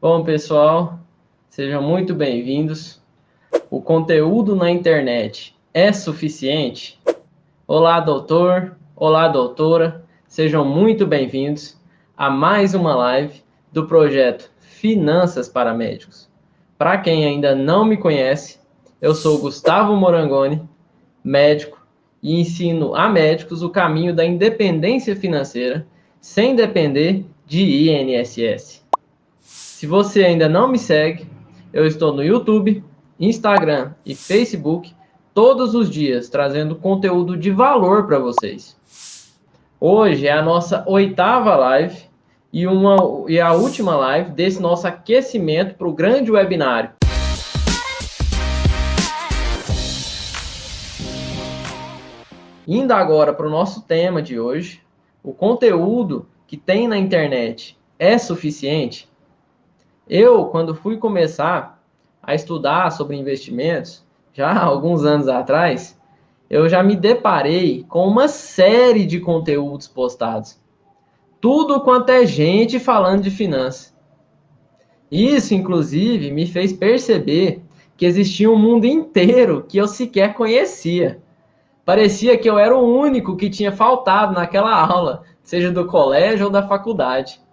Bom, pessoal, sejam muito bem-vindos. O conteúdo na internet é suficiente? Olá, doutor. Olá, doutora. Sejam muito bem-vindos a mais uma live do projeto Finanças para Médicos. Para quem ainda não me conhece, eu sou Gustavo Morangoni, médico, e ensino a médicos o caminho da independência financeira sem depender de INSS. Se você ainda não me segue, eu estou no YouTube, Instagram e Facebook todos os dias trazendo conteúdo de valor para vocês. Hoje é a nossa 8ª live e a última live desse nosso aquecimento para o grande webinário. Indo agora para o nosso tema de hoje, o conteúdo que tem na internet é suficiente? Eu, quando fui começar a estudar sobre investimentos, já há alguns anos atrás, eu já me deparei com uma série de conteúdos postados. Tudo quanto é gente falando de finanças. Isso, inclusive, me fez perceber que existia um mundo inteiro que eu sequer conhecia. Parecia que eu era o único que tinha faltado naquela aula, seja do colégio ou da faculdade.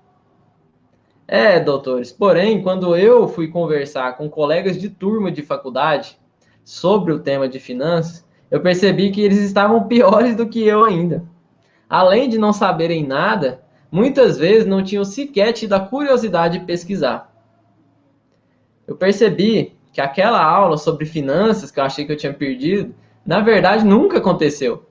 Doutores. Porém, quando eu fui conversar com colegas de turma de faculdade sobre o tema de finanças, eu percebi que eles estavam piores do que eu ainda. Além de não saberem nada, muitas vezes não tinham sequer tido a curiosidade de pesquisar. Eu percebi que aquela aula sobre finanças que eu achei que eu tinha perdido, na verdade nunca aconteceu.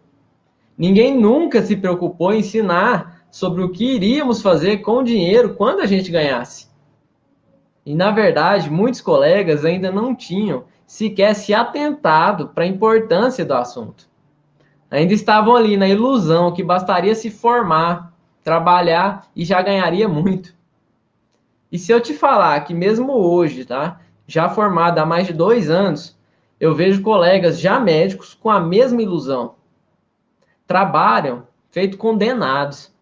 Ninguém nunca se preocupou em ensinar sobre o que iríamos fazer com o dinheiro quando a gente ganhasse. E, na verdade, muitos colegas ainda não tinham sequer se atentado para a importância do assunto. Ainda estavam ali na ilusão que bastaria se formar, trabalhar e já ganharia muito. E se eu te falar que mesmo hoje, tá, já formado há mais de 2 anos, eu vejo colegas já médicos com a mesma ilusão. Trabalham feito condenados,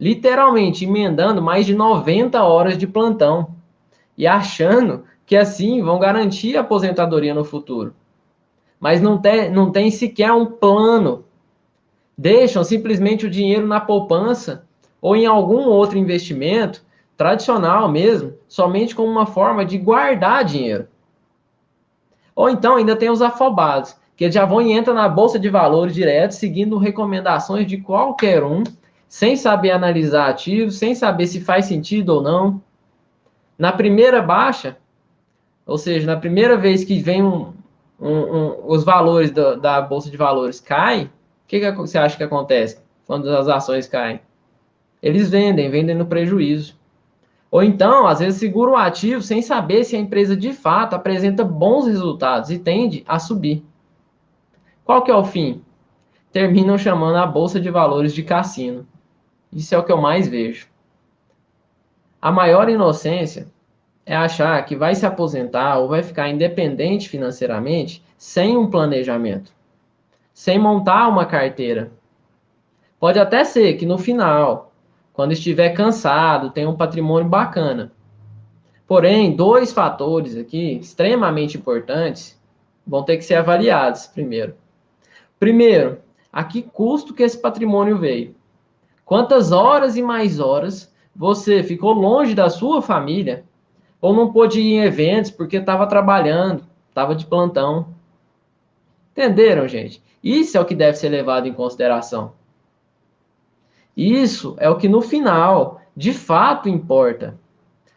literalmente emendando mais de 90 horas de plantão e achando que assim vão garantir a aposentadoria no futuro. Mas não tem sequer um plano. Deixam simplesmente o dinheiro na poupança ou em algum outro investimento, tradicional mesmo, somente como uma forma de guardar dinheiro. Ou então ainda tem os afobados, que já vão e entram na bolsa de valores direto, seguindo recomendações de qualquer um, sem saber analisar ativos, sem saber se faz sentido ou não. Na primeira baixa, ou seja, na primeira vez que vem os valores da bolsa de valores caem, o que você acha que acontece quando as ações caem? Eles vendem no prejuízo. Ou então, às vezes, segura o ativo sem saber se a empresa de fato apresenta bons resultados e tende a subir. Qual que é o fim? Terminam chamando a bolsa de valores de cassino. Isso é o que eu mais vejo. A maior inocência é achar que vai se aposentar ou vai ficar independente financeiramente sem um planejamento, sem montar uma carteira. Pode até ser que no final, quando estiver cansado, tenha um patrimônio bacana. Porém, 2 fatores aqui extremamente importantes vão ter que ser avaliados primeiro. Primeiro, a que custo que esse patrimônio veio? Quantas horas e mais horas você ficou longe da sua família ou não pôde ir em eventos porque estava trabalhando, estava de plantão. Entenderam, gente? Isso é o que deve ser levado em consideração. Isso é o que no final, de fato, importa.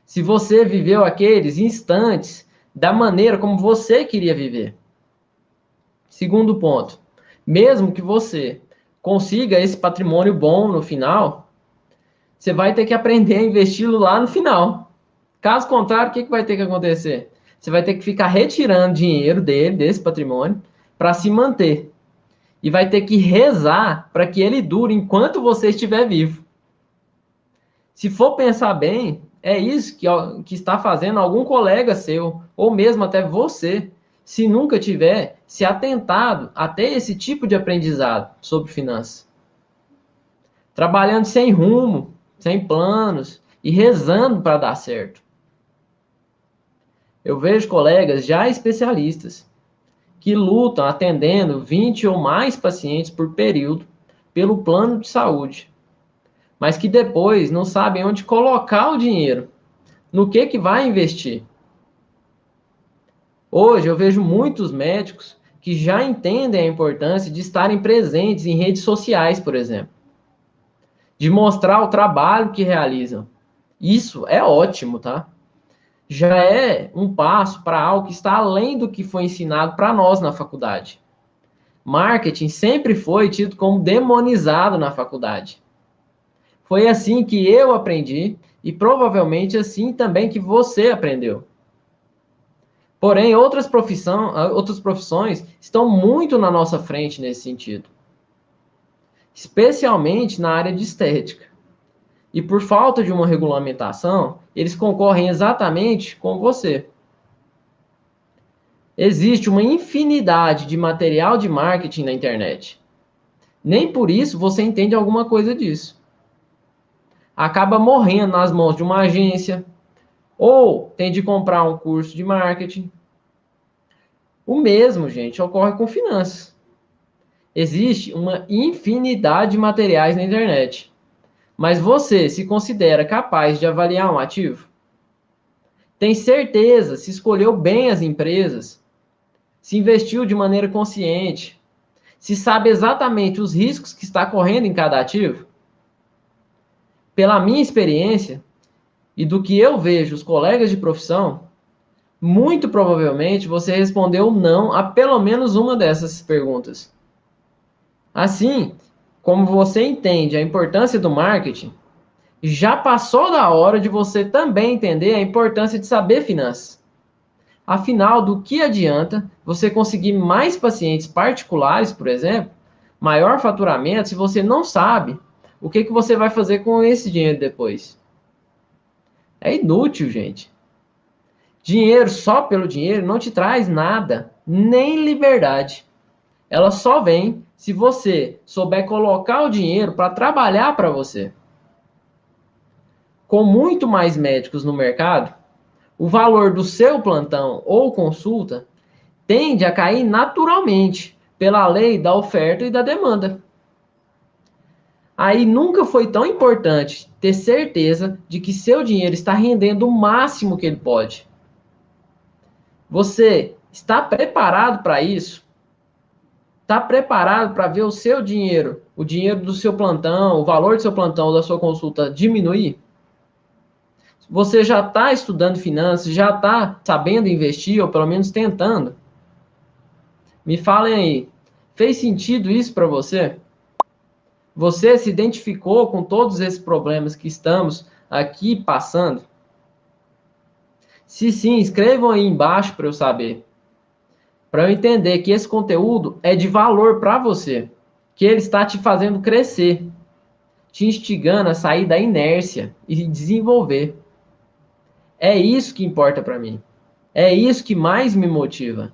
Se você viveu aqueles instantes da maneira como você queria viver. Segundo ponto, mesmo que você consiga esse patrimônio bom no final, você vai ter que aprender a investi-lo lá no final. Caso contrário, o que vai ter que acontecer? Você vai ter que ficar retirando dinheiro dele, desse patrimônio, para se manter. E vai ter que rezar para que ele dure enquanto você estiver vivo. Se for pensar bem, é isso que está fazendo algum colega seu, ou mesmo até você, se nunca tiver se atentado a ter esse tipo de aprendizado sobre finanças. Trabalhando sem rumo, sem planos e rezando para dar certo. Eu vejo colegas já especialistas que lutam atendendo 20 ou mais pacientes por período pelo plano de saúde, mas que depois não sabem onde colocar o dinheiro, no que vai investir. Hoje eu vejo muitos médicos que já entendem a importância de estarem presentes em redes sociais, por exemplo, de mostrar o trabalho que realizam. Isso é ótimo, tá? Já é um passo para algo que está além do que foi ensinado para nós na faculdade. Marketing sempre foi tido como demonizado na faculdade. Foi assim que eu aprendi e provavelmente assim também que você aprendeu. Porém, outras profissões estão muito na nossa frente nesse sentido, especialmente na área de estética. E por falta de uma regulamentação, eles concorrem exatamente com você. Existe uma infinidade de material de marketing na internet. Nem por isso você entende alguma coisa disso. Acaba morrendo nas mãos de uma agência, ou tem de comprar um curso de marketing. O mesmo, gente, ocorre com finanças. Existe uma infinidade de materiais na internet. Mas você se considera capaz de avaliar um ativo? Tem certeza se escolheu bem as empresas? Se investiu de maneira consciente? Se sabe exatamente os riscos que está correndo em cada ativo? Pela minha experiência e do que eu vejo os colegas de profissão, muito provavelmente você respondeu não a pelo menos uma dessas perguntas. Assim, como você entende a importância do marketing, já passou da hora de você também entender a importância de saber finanças. Afinal, do que adianta você conseguir mais pacientes particulares, por exemplo, maior faturamento, se você não sabe o que você vai fazer com esse dinheiro depois? É inútil, gente. Dinheiro só pelo dinheiro não te traz nada, nem liberdade. Ela só vem se você souber colocar o dinheiro para trabalhar para você. Com muito mais médicos no mercado, o valor do seu plantão ou consulta tende a cair naturalmente pela lei da oferta e da demanda. Aí nunca foi tão importante ter certeza de que seu dinheiro está rendendo o máximo que ele pode. Você está preparado para isso? Está preparado para ver o seu dinheiro, o dinheiro do seu plantão, o valor do seu plantão ou da sua consulta diminuir? Você já está estudando finanças, já está sabendo investir, ou pelo menos tentando? Me falem aí, fez sentido isso para você? Você se identificou com todos esses problemas que estamos aqui passando? Se sim, escrevam aí embaixo para eu saber. Para eu entender que esse conteúdo é de valor para você, que ele está te fazendo crescer, te instigando a sair da inércia e desenvolver. É isso que importa para mim. É isso que mais me motiva.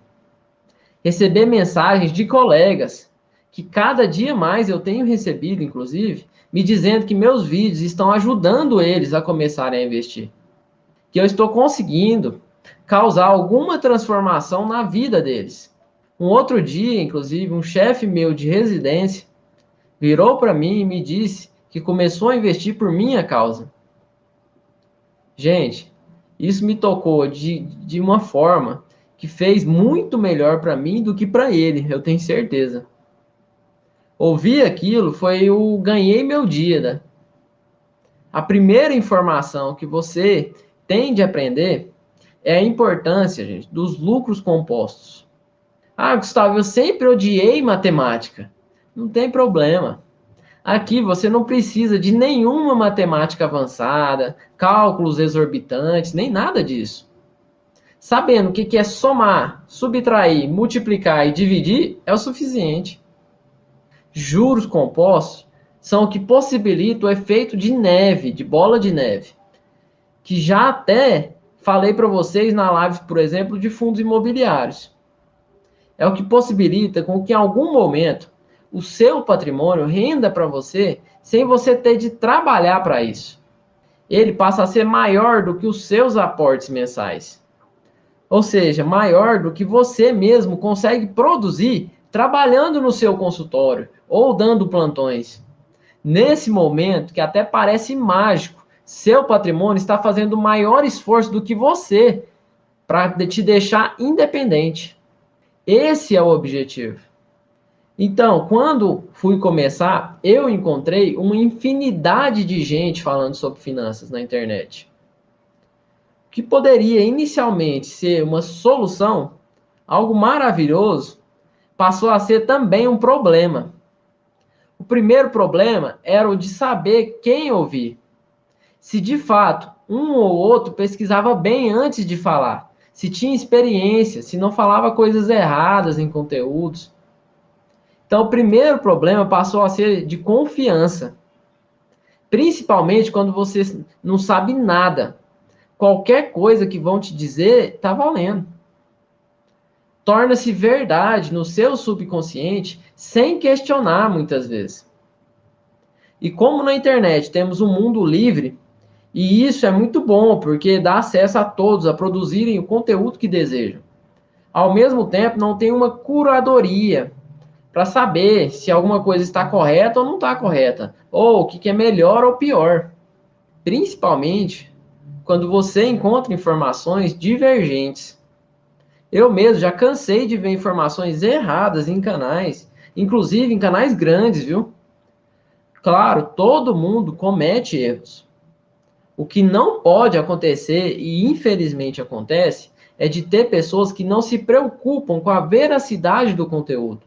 Receber mensagens de colegas, que cada dia mais eu tenho recebido, inclusive, me dizendo que meus vídeos estão ajudando eles a começarem a investir. Que eu estou conseguindo causar alguma transformação na vida deles. Um outro dia, inclusive, um chefe meu de residência virou para mim e me disse que começou a investir por minha causa. Gente, isso me tocou de uma forma que fez muito melhor para mim do que para ele, eu tenho certeza. Ouvir aquilo foi o ganhei meu dia, né? A primeira informação que você tem de aprender é a importância, gente, dos lucros compostos. Ah, Gustavo, eu sempre odiei matemática. Não tem problema. Aqui você não precisa de nenhuma matemática avançada, cálculos exorbitantes, nem nada disso. Sabendo o que é somar, subtrair, multiplicar e dividir é o suficiente. Juros compostos são o que possibilita o efeito de neve, de bola de neve, que já até falei para vocês na live, por exemplo, de fundos imobiliários. É o que possibilita com que em algum momento o seu patrimônio renda para você sem você ter de trabalhar para isso. Ele passa a ser maior do que os seus aportes mensais. Ou seja, maior do que você mesmo consegue produzir trabalhando no seu consultório ou dando plantões. Nesse momento, que até parece mágico, seu patrimônio está fazendo maior esforço do que você para te deixar independente. Esse é o objetivo. Então, quando fui começar, eu encontrei uma infinidade de gente falando sobre finanças na internet. O que poderia inicialmente ser uma solução, algo maravilhoso, passou a ser também um problema. O primeiro problema era o de saber quem ouvir. Se de fato um ou outro pesquisava bem antes de falar, se tinha experiência, se não falava coisas erradas em conteúdos. Então, o primeiro problema passou a ser de confiança, principalmente quando você não sabe nada. Qualquer coisa que vão te dizer está valendo. Torna-se verdade no seu subconsciente sem questionar muitas vezes. E como na internet temos um mundo livre, e isso é muito bom, porque dá acesso a todos a produzirem o conteúdo que desejam. Ao mesmo tempo, não tem uma curadoria para saber se alguma coisa está correta ou não está correta, ou o que é melhor ou pior. Principalmente quando você encontra informações divergentes. Eu mesmo já cansei de ver informações erradas em canais, inclusive em canais grandes, viu? Claro, todo mundo comete erros. O que não pode acontecer, e infelizmente acontece, é de ter pessoas que não se preocupam com a veracidade do conteúdo,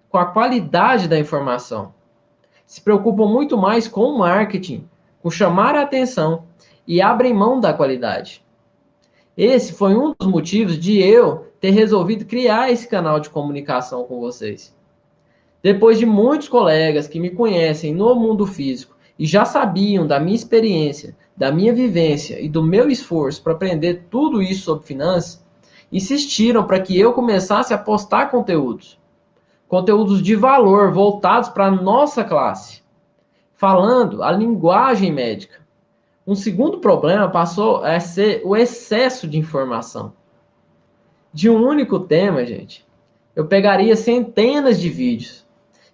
com a qualidade da informação. Se preocupam muito mais com o marketing, com chamar a atenção e abrem mão da qualidade. Esse foi um dos motivos de eu ter resolvido criar esse canal de comunicação com vocês. Depois de muitos colegas que me conhecem no mundo físico e já sabiam da minha experiência, da minha vivência e do meu esforço para aprender tudo isso sobre finanças, insistiram para que eu começasse a postar conteúdos de valor voltados para a nossa classe, falando a linguagem médica. Um segundo problema passou a ser o excesso de informação. De um único tema, gente, eu pegaria centenas de vídeos.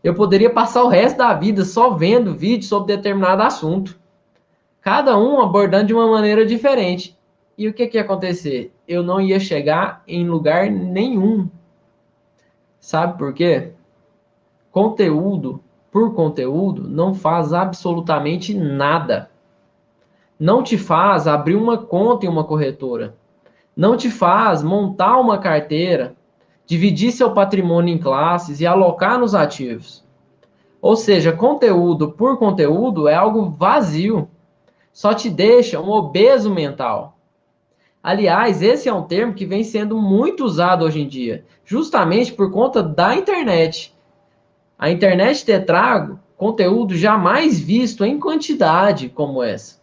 Eu poderia passar o resto da vida só vendo vídeos sobre determinado assunto, cada um abordando de uma maneira diferente. E o que ia acontecer? Eu não ia chegar em lugar nenhum. Sabe por quê? Conteúdo por conteúdo não faz absolutamente nada. Não te faz abrir uma conta em uma corretora. Não te faz montar uma carteira, dividir seu patrimônio em classes e alocar nos ativos. Ou seja, conteúdo por conteúdo é algo vazio. Só te deixa um obeso mental. Aliás, esse é um termo que vem sendo muito usado hoje em dia, justamente por conta da internet. A internet ter trago conteúdo jamais visto em quantidade como essa.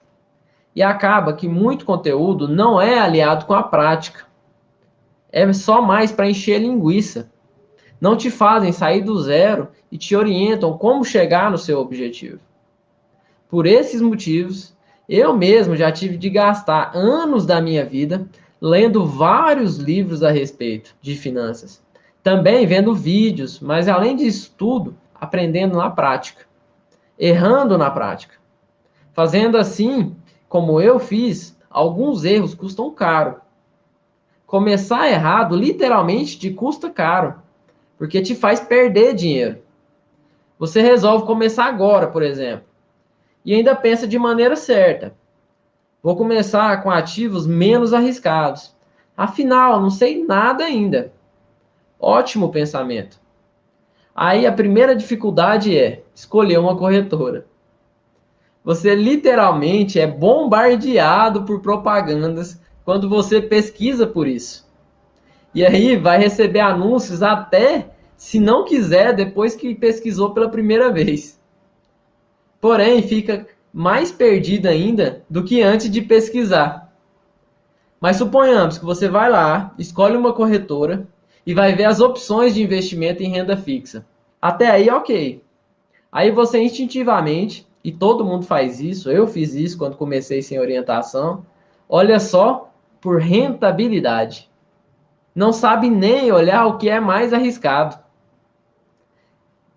E acaba que muito conteúdo não é aliado com a prática. É só mais para encher linguiça. Não te fazem sair do zero e te orientam como chegar no seu objetivo. Por esses motivos, eu mesmo já tive de gastar anos da minha vida lendo vários livros a respeito de finanças. Também vendo vídeos, mas além disso tudo, aprendendo na prática. Errando na prática. Fazendo assim, como eu fiz, alguns erros custam caro. Começar errado literalmente te custa caro, porque te faz perder dinheiro. Você resolve começar agora, por exemplo, e ainda pensa de maneira certa. Vou começar com ativos menos arriscados. Afinal, não sei nada ainda. Ótimo pensamento. Aí a primeira dificuldade é escolher uma corretora. Você literalmente é bombardeado por propagandas quando você pesquisa por isso. E aí vai receber anúncios até se não quiser depois que pesquisou pela primeira vez. Porém, fica mais perdido ainda do que antes de pesquisar. Mas suponhamos que você vai lá, escolhe uma corretora e vai ver as opções de investimento em renda fixa. Até aí, ok. Aí você instintivamente, e todo mundo faz isso, eu fiz isso quando comecei sem orientação, olha só por rentabilidade. não sabe nem olhar o que é mais arriscado.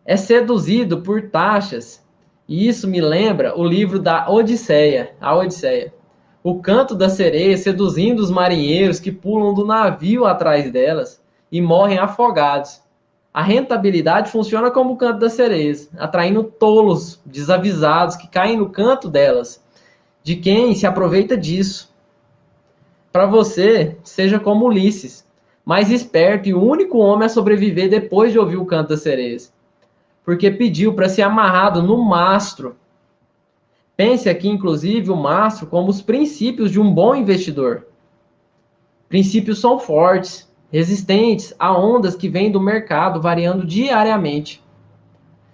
É seduzido por taxas. E isso me lembra o livro da Odisseia, a Odisseia. O canto da sereia seduzindo os marinheiros que pulam do navio atrás delas e morrem afogados. A rentabilidade funciona como o canto das sereias, atraindo tolos, desavisados, que caem no canto delas, de quem se aproveita disso. Para você, seja como Ulisses, mais esperto e o único homem a sobreviver depois de ouvir o canto das sereias, porque pediu para ser amarrado no mastro. Pense aqui, inclusive, o mastro como os princípios de um bom investidor. Princípios são fortes, resistentes a ondas que vêm do mercado variando diariamente.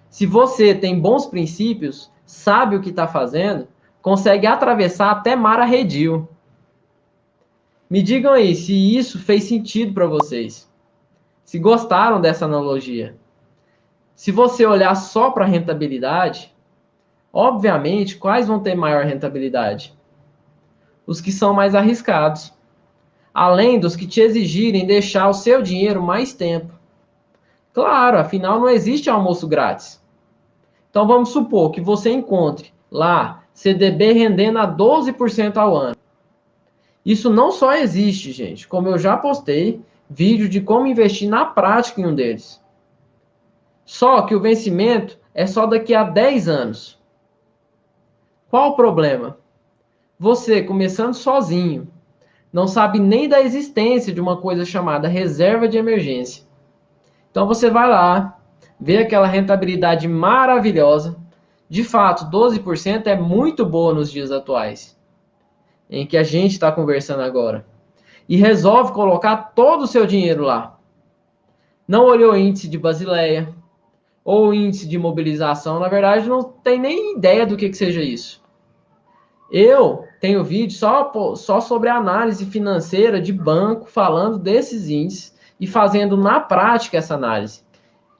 Se você tem bons princípios, sabe o que está fazendo, consegue atravessar até mar arredio. Me digam aí se isso fez sentido para vocês. Se gostaram dessa analogia. Se você olhar só para a rentabilidade, obviamente, quais vão ter maior rentabilidade? Os que são mais arriscados. Além dos que te exigirem deixar o seu dinheiro mais tempo. Claro, afinal não existe almoço grátis. Então vamos supor que você encontre lá CDB rendendo a 12% ao ano. Isso não só existe, gente, como eu já postei vídeo de como investir na prática em um deles. Só que o vencimento é só daqui a 10 anos. Qual o problema? Você, começando sozinho, não sabe nem da existência de uma coisa chamada reserva de emergência. Então você vai lá, vê aquela rentabilidade maravilhosa. De fato, 12% é muito boa nos dias atuais, em que a gente está conversando agora. E resolve colocar todo o seu dinheiro lá. Não olhou o índice de Basileia, ou índice de mobilização, na verdade não tem nem ideia do que seja isso. Eu tenho vídeo só sobre análise financeira de banco, falando desses índices e fazendo na prática essa análise.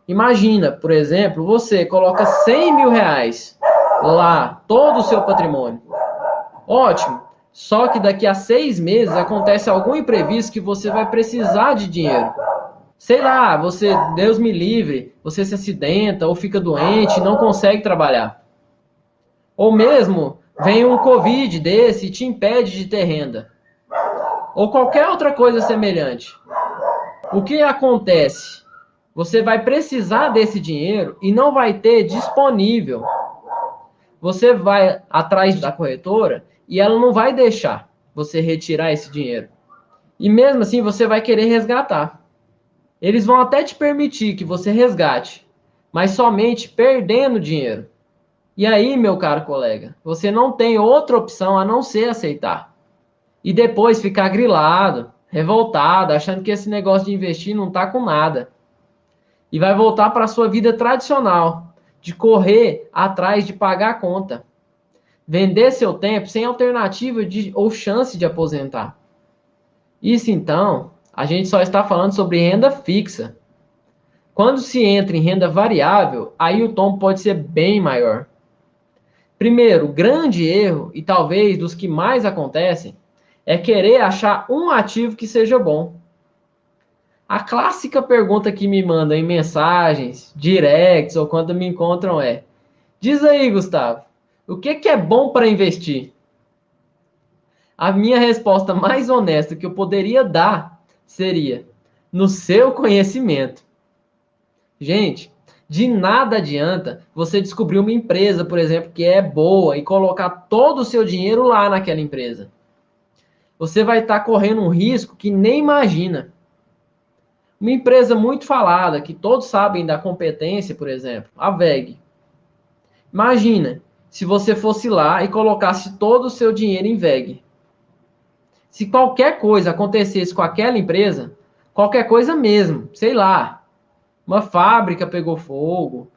Imagina, por exemplo, você coloca 100 mil reais lá, todo o seu patrimônio. Ótimo. Só que daqui a 6 meses acontece algum imprevisto que você vai precisar de dinheiro. Sei lá, você, Deus me livre, você se acidenta ou fica doente e não consegue trabalhar. Ou mesmo vem um Covid desse e te impede de ter renda. Ou qualquer outra coisa semelhante. O que acontece? Você vai precisar desse dinheiro e não vai ter disponível. Você vai atrás da corretora e ela não vai deixar você retirar esse dinheiro. E mesmo assim você vai querer resgatar. Eles vão até te permitir que você resgate, mas somente perdendo dinheiro. E aí, meu caro colega, você não tem outra opção a não ser aceitar. E depois ficar grilado, revoltado, achando que esse negócio de investir não está com nada. E vai voltar para a sua vida tradicional, de correr atrás de pagar a conta. Vender seu tempo sem alternativa ou chance de aposentar. Isso então, a gente só está falando sobre renda fixa. Quando se entra em renda variável, aí o tombo pode ser bem maior. Primeiro, o grande erro, e talvez dos que mais acontecem, é querer achar um ativo que seja bom. A clássica pergunta que me mandam em mensagens, directs ou quando me encontram é: diz aí, Gustavo, o que é bom para investir? A minha resposta mais honesta que eu poderia dar seria: no seu conhecimento. Gente, de nada adianta você descobrir uma empresa, por exemplo, que é boa e colocar todo o seu dinheiro lá naquela empresa. Você vai estar correndo um risco que nem imagina. Uma empresa muito falada, que todos sabem da competência, por exemplo, a WEG. Imagina se você fosse lá e colocasse todo o seu dinheiro em WEG. Se qualquer coisa acontecesse com aquela empresa, qualquer coisa mesmo, sei lá, uma fábrica pegou fogo,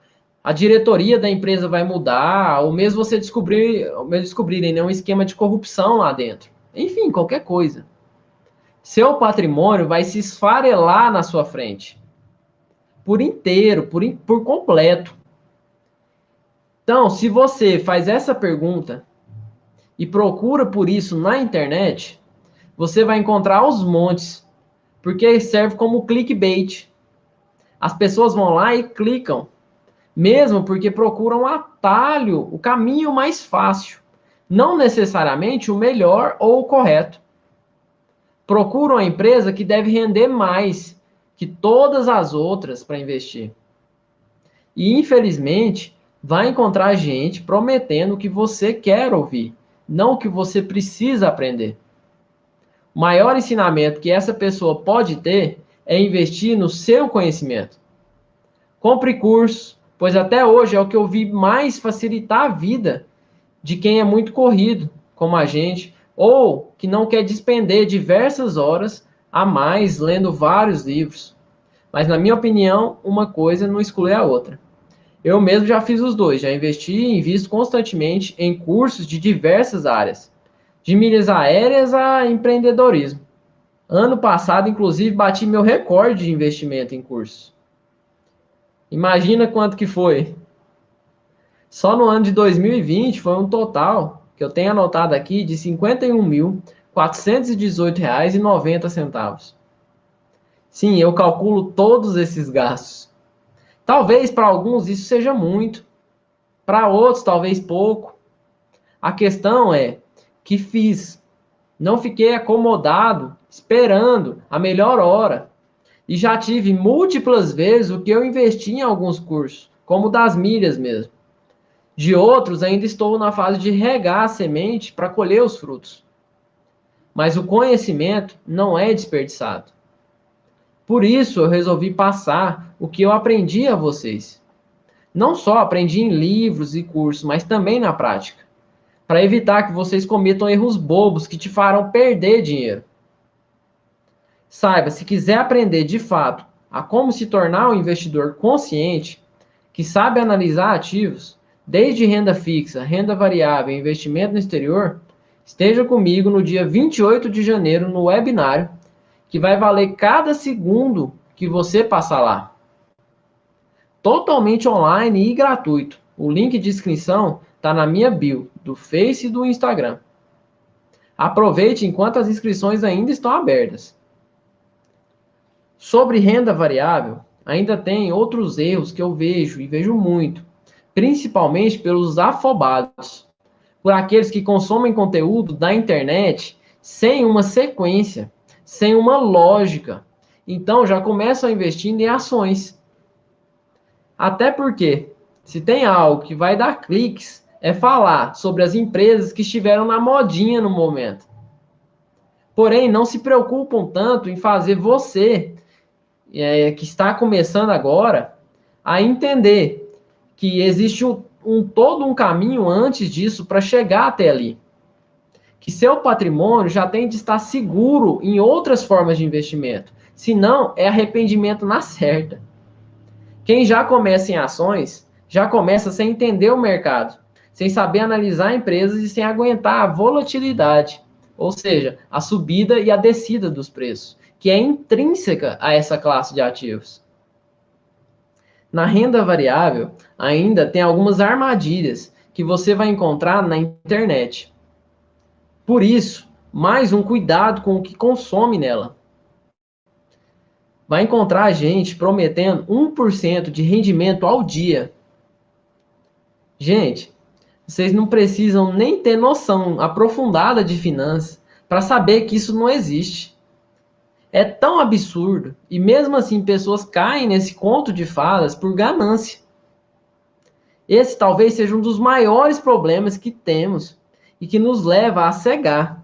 a diretoria da empresa vai mudar, ou mesmo você descobrirem, né, um esquema de corrupção lá dentro. Enfim, qualquer coisa. Seu patrimônio vai se esfarelar na sua frente. Por inteiro, por completo. Então, se você faz essa pergunta e procura por isso na internet, você vai encontrar aos montes. porque serve como clickbait. As pessoas vão lá e clicam, mesmo porque procuram um atalho, o caminho mais fácil, não necessariamente o melhor ou o correto. Procuram a empresa que deve render mais que todas as outras para investir. E, infelizmente, vai encontrar gente prometendo o que você quer ouvir, não o que você precisa aprender. O maior ensinamento que essa pessoa pode ter é investir no seu conhecimento. Compre cursos, pois até hoje é o que eu vi mais facilitar a vida de quem é muito corrido, como a gente, ou que não quer despender diversas horas a mais lendo vários livros. Mas, na minha opinião, uma coisa não exclui a outra. Eu mesmo já fiz os dois, já investi e invisto constantemente em cursos de diversas áreas, de milhas aéreas a empreendedorismo. Ano passado, inclusive, bati meu recorde de investimento em cursos. Imagina quanto que foi. Só no ano de 2020 foi um total, que eu tenho anotado aqui, de R$ 51.418,90. Sim, eu calculo todos esses gastos. Talvez para alguns isso seja muito, para outros talvez pouco. A questão é que fiz. Não fiquei acomodado, esperando a melhor hora. E já tive múltiplas vezes o que eu investi em alguns cursos, como o das milhas mesmo. De outros, ainda estou na fase de regar a semente para colher os frutos. Mas o conhecimento não é desperdiçado. Por isso, eu resolvi passar o que eu aprendi a vocês. Não só aprendi em livros e cursos, mas também na prática, para evitar que vocês cometam erros bobos que te farão perder dinheiro. Saiba, se quiser aprender de fato a como se tornar um investidor consciente, que sabe analisar ativos, desde renda fixa, renda variável e investimento no exterior, esteja comigo no dia 28 de janeiro no webinário, que vai valer cada segundo que você passar lá. Totalmente online e gratuito. O link de inscrição está na minha bio, do Face e do Instagram. Aproveite enquanto as inscrições ainda estão abertas. Sobre renda variável, ainda tem outros erros que eu vejo, e vejo muito, principalmente pelos afobados, por aqueles que consomem conteúdo da internet sem uma sequência, sem uma lógica. Então já começam a investir em ações. Até porque, se tem algo que vai dar cliques, é falar sobre as empresas que estiveram na modinha no momento. Porém, não se preocupam tanto em fazer você, que está começando agora, a entender que existe todo um caminho antes disso para chegar até ali. Que seu patrimônio já tem de estar seguro em outras formas de investimento. Senão, é arrependimento na certa. Quem já começa em ações, já começa sem entender o mercado, sem saber analisar empresas e sem aguentar a volatilidade, ou seja, a subida e a descida dos preços, que é intrínseca a essa classe de ativos. Na renda variável, ainda tem algumas armadilhas que você vai encontrar na internet. Por isso, mais um cuidado com o que consome nela. Vai encontrar gente prometendo 1% de rendimento ao dia. Gente, vocês não precisam nem ter noção aprofundada de finanças para saber que isso não existe. É tão absurdo, e mesmo assim pessoas caem nesse conto de fadas por ganância. Esse talvez seja um dos maiores problemas que temos e que nos leva a cegar.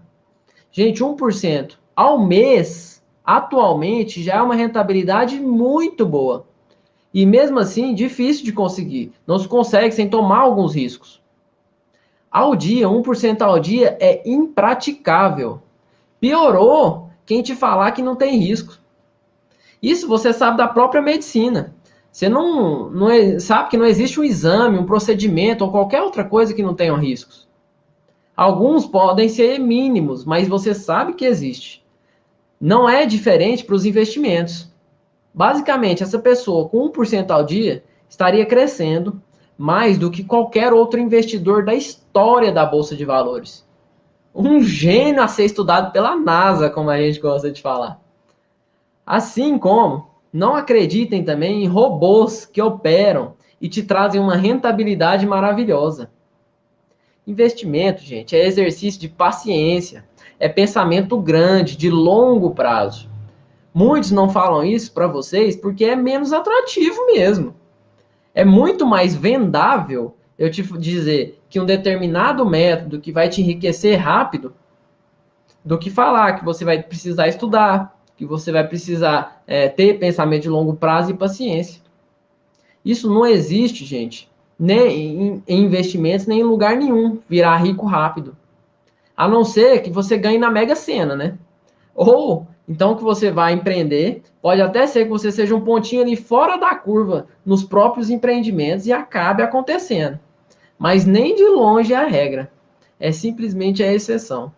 Gente, 1% ao mês, atualmente, já é uma rentabilidade muito boa. E mesmo assim, difícil de conseguir. Não se consegue sem tomar alguns riscos. Ao dia, 1% ao dia é impraticável. Piorou quem te falar que não tem risco. Isso você sabe da própria medicina. Você sabe que não existe um exame, um procedimento ou qualquer outra coisa que não tenha riscos. Alguns podem ser mínimos, mas você sabe que existe. Não é diferente para os investimentos. Basicamente, essa pessoa com 1% ao dia estaria crescendo mais do que qualquer outro investidor da história da Bolsa de Valores. Um gênio a ser estudado pela NASA, como a gente gosta de falar. Assim como não acreditem também em robôs que operam e te trazem uma rentabilidade maravilhosa. Investimento, gente, é exercício de paciência, é pensamento grande, de longo prazo. Muitos não falam isso para vocês porque é menos atrativo mesmo. É muito mais vendável eu te dizer que um determinado método que vai te enriquecer rápido do que falar que você vai precisar estudar, que você vai precisar ter pensamento de longo prazo e paciência. Isso não existe, gente, nem em investimentos, nem em lugar nenhum, virar rico rápido. A não ser que você ganhe na Mega Sena, né? Ou, então, que você vai empreender, pode até ser que você seja um pontinho ali fora da curva nos próprios empreendimentos e acabe acontecendo. Mas nem de longe é a regra. É simplesmente a exceção.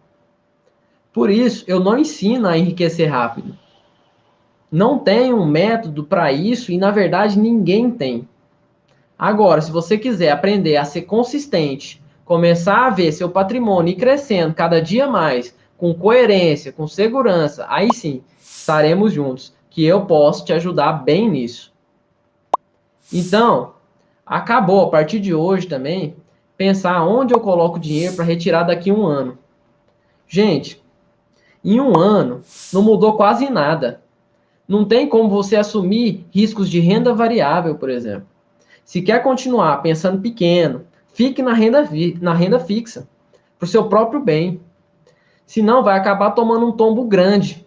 Por isso, eu não ensino a enriquecer rápido. Não tem um método para isso e, na verdade, ninguém tem. Agora, se você quiser aprender a ser consistente, começar a ver seu patrimônio ir crescendo cada dia mais, com coerência, com segurança, aí sim, estaremos juntos, que eu posso te ajudar bem nisso. Então, acabou a partir de hoje também pensar onde eu coloco dinheiro para retirar daqui a um ano. Gente, em um ano não mudou quase nada. Não tem como você assumir riscos de renda variável, por exemplo. Se quer continuar pensando pequeno, fique na renda fixa, para o seu próprio bem. Senão vai acabar tomando um tombo grande.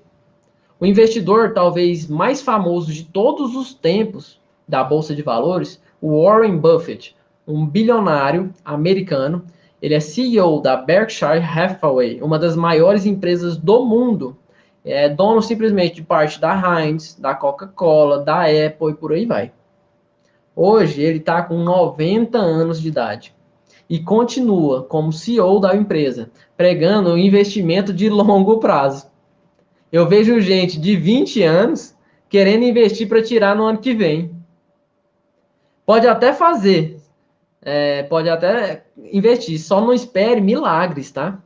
O investidor talvez mais famoso de todos os tempos da Bolsa de Valores, o Warren Buffett, um bilionário americano, ele é CEO da Berkshire Hathaway, uma das maiores empresas do mundo. É dono simplesmente de parte da Heinz, da Coca-Cola, da Apple e por aí vai. Hoje ele está com 90 anos de idade e continua como CEO da empresa, pregando um investimento de longo prazo. Eu vejo gente de 20 anos querendo investir para tirar no ano que vem. Pode até fazer, pode até investir, só não espere milagres, tá?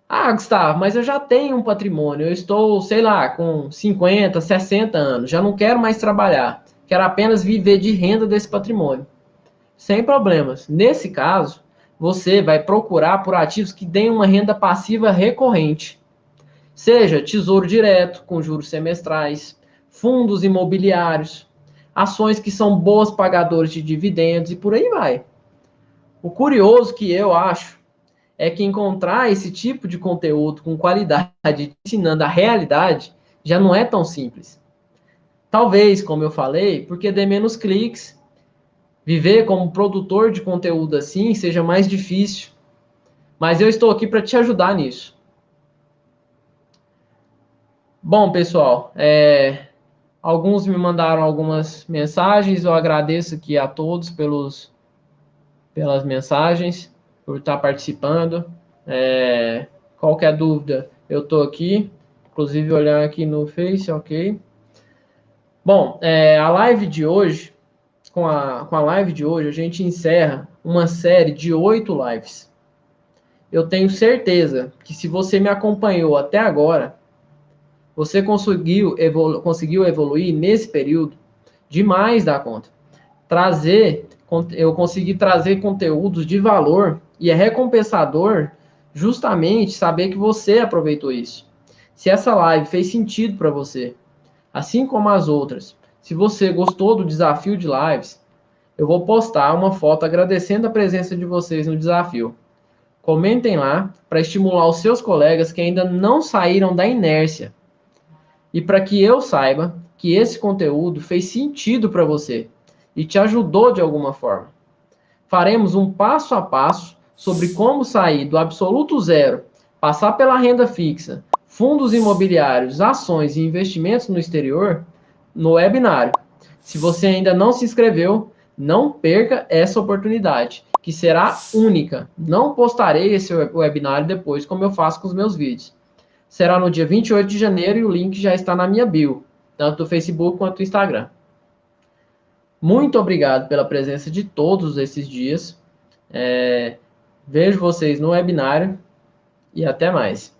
Ah, Gustavo, mas eu já tenho um patrimônio, eu estou, sei lá, com 50, 60 anos, já não quero mais trabalhar, quero apenas viver de renda desse patrimônio. Sem problemas. Nesse caso, você vai procurar por ativos que deem uma renda passiva recorrente. Seja tesouro direto, com juros semestrais, fundos imobiliários, ações que são boas pagadoras de dividendos e por aí vai. O curioso que eu acho é que encontrar esse tipo de conteúdo com qualidade, ensinando a realidade, já não é tão simples. Talvez, como eu falei, porque dê menos cliques. Viver como produtor de conteúdo assim seja mais difícil. Mas eu estou aqui para te ajudar nisso. Bom, pessoal, alguns me mandaram algumas mensagens. Eu agradeço aqui a todos pelas mensagens, por estar participando. Qualquer dúvida, eu estou aqui. Inclusive, olhar aqui no Face, ok. Bom, a live de hoje, com a live de hoje, a gente encerra uma série de 8 lives. Eu tenho certeza que se você me acompanhou até agora, você conseguiu evoluir nesse período demais da conta. Eu consegui trazer conteúdos de valor e é recompensador justamente saber que você aproveitou isso. Se essa live fez sentido para você, assim como as outras, se você gostou do desafio de lives, eu vou postar uma foto agradecendo a presença de vocês no desafio. Comentem lá para estimular os seus colegas que ainda não saíram da inércia e para que eu saiba que esse conteúdo fez sentido para você e te ajudou de alguma forma. Faremos um passo a passo sobre como sair do absoluto zero, passar pela renda fixa, fundos imobiliários, ações e investimentos no exterior no webinário. Se você ainda não se inscreveu, não perca essa oportunidade, que será única. Não postarei esse webinário depois, como eu faço com os meus vídeos. Será no dia 28 de janeiro e o link já está na minha bio, tanto do Facebook quanto do Instagram. Muito obrigado pela presença de todos esses dias. Vejo vocês no webinário e até mais.